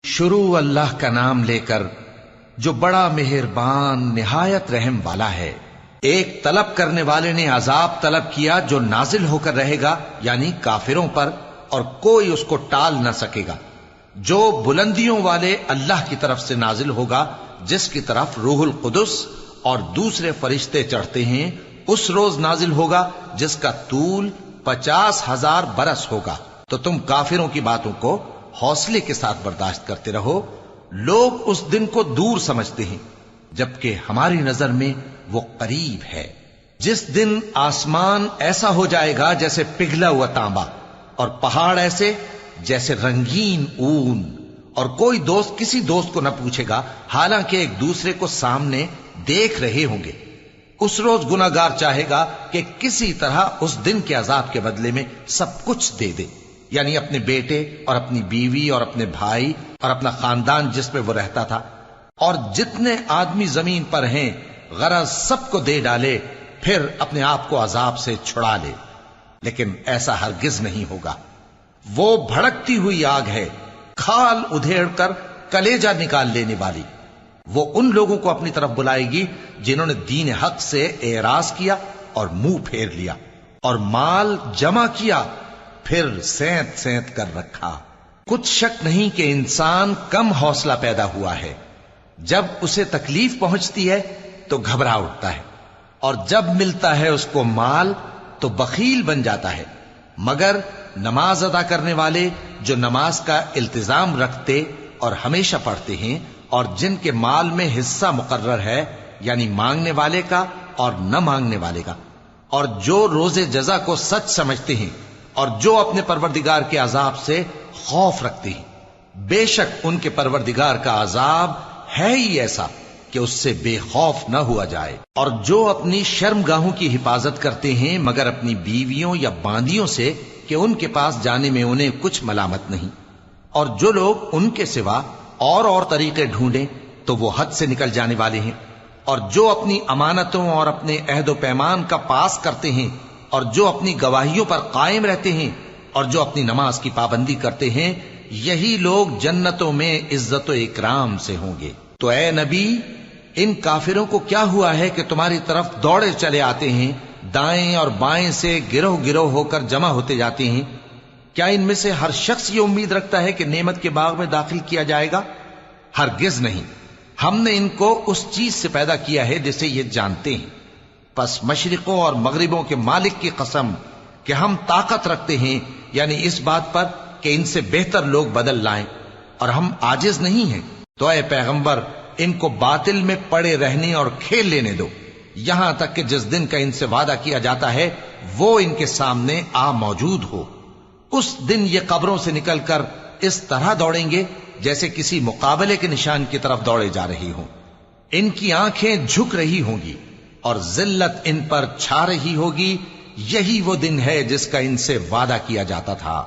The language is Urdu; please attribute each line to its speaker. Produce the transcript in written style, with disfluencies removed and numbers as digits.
Speaker 1: شروع اللہ کا نام لے کر جو بڑا مہربان نہایت رحم والا ہے۔ ایک طلب کرنے والے نے عذاب طلب کیا جو نازل ہو کر رہے گا، یعنی کافروں پر، اور کوئی اس کو ٹال نہ سکے گا۔ جو بلندیوں والے اللہ کی طرف سے نازل ہوگا، جس کی طرف روح القدس اور دوسرے فرشتے چڑھتے ہیں، اس روز نازل ہوگا جس کا طول 50,000 برس ہوگا۔ تو تم کافروں کی باتوں کو حوصلے کے ساتھ برداشت کرتے رہو۔ لوگ اس دن کو دور سمجھتے ہیں، جبکہ ہماری نظر میں وہ قریب ہے۔ جس دن آسمان ایسا ہو جائے گا جیسے پگھلا ہوا تانبا، اور پہاڑ ایسے جیسے رنگین اون، اور کوئی دوست کسی دوست کو نہ پوچھے گا، حالانکہ ایک دوسرے کو سامنے دیکھ رہے ہوں گے۔ اس روز گناہگار چاہے گا کہ کسی طرح اس دن کے عذاب کے بدلے میں سب کچھ دے دے، یعنی اپنے بیٹے اور اپنی بیوی اور اپنے بھائی اور اپنا خاندان جس میں وہ رہتا تھا، اور جتنے آدمی زمین پر ہیں، غرض سب کو دے ڈالے، پھر اپنے آپ کو عذاب سے چھڑا لے۔ لیکن ایسا ہرگز نہیں ہوگا۔ وہ بھڑکتی ہوئی آگ ہے، کھال ادھیڑ کر کلیجہ نکال لینے والی۔ وہ ان لوگوں کو اپنی طرف بلائے گی جنہوں نے دین حق سے اعراض کیا اور منہ پھیر لیا، اور مال جمع کیا پھر سینت سینت کر رکھا۔ کچھ شک نہیں کہ انسان کم حوصلہ پیدا ہوا ہے۔ جب اسے تکلیف پہنچتی ہے تو گھبرا اٹھتا ہے، اور جب ملتا ہے اس کو مال تو بخیل بن جاتا ہے۔ مگر نماز ادا کرنے والے جو نماز کا التزام رکھتے اور ہمیشہ پڑھتے ہیں، اور جن کے مال میں حصہ مقرر ہے، یعنی مانگنے والے کا اور نہ مانگنے والے کا، اور جو روز جزا کو سچ سمجھتے ہیں، اور جو اپنے پروردگار کے عذاب سے خوف رکھتے ہیں، بے شک ان کے پروردگار کا عذاب ہے ہی ایسا کہ اس سے بے خوف نہ ہوا جائے۔ اور جو اپنی شرمگاہوں کی حفاظت کرتے ہیں مگر اپنی بیویوں یا باندیوں سے کہ ان کے پاس جانے میں انہیں کچھ ملامت نہیں، اور جو لوگ ان کے سوا اور طریقے ڈھونڈیں تو وہ حد سے نکل جانے والے ہیں، اور جو اپنی امانتوں اور اپنے عہد و پیمان کا پاس کرتے ہیں، اور جو اپنی گواہیوں پر قائم رہتے ہیں، اور جو اپنی نماز کی پابندی کرتے ہیں، یہی لوگ جنتوں میں عزت و اکرام سے ہوں گے۔ تو اے نبی، ان کافروں کو کیا ہوا ہے کہ تمہاری طرف دوڑے چلے آتے ہیں، دائیں اور بائیں سے گروہ گروہ ہو کر جمع ہوتے جاتے ہیں؟ کیا ان میں سے ہر شخص یہ امید رکھتا ہے کہ نعمت کے باغ میں داخل کیا جائے گا؟ ہرگز نہیں۔ ہم نے ان کو اس چیز سے پیدا کیا ہے جسے یہ جانتے ہیں۔ پس مشرقوں اور مغربوں کے مالک کی قسم کہ ہم طاقت رکھتے ہیں، یعنی اس بات پر کہ ان سے بہتر لوگ بدل لائیں، اور ہم عاجز نہیں ہیں۔ تو اے پیغمبر، ان کو باطل میں پڑے رہنے اور کھیل لینے دو، یہاں تک کہ جس دن کا ان سے وعدہ کیا جاتا ہے وہ ان کے سامنے آ موجود ہو۔ اس دن یہ قبروں سے نکل کر اس طرح دوڑیں گے جیسے کسی مقابلے کے نشان کی طرف دوڑے جا رہی ہوں۔ ان کی آنکھیں جھک رہی ہوں گی اور ذلت ان پر چھا رہی ہوگی۔ یہی وہ دن ہے جس کا ان سے وعدہ کیا جاتا تھا۔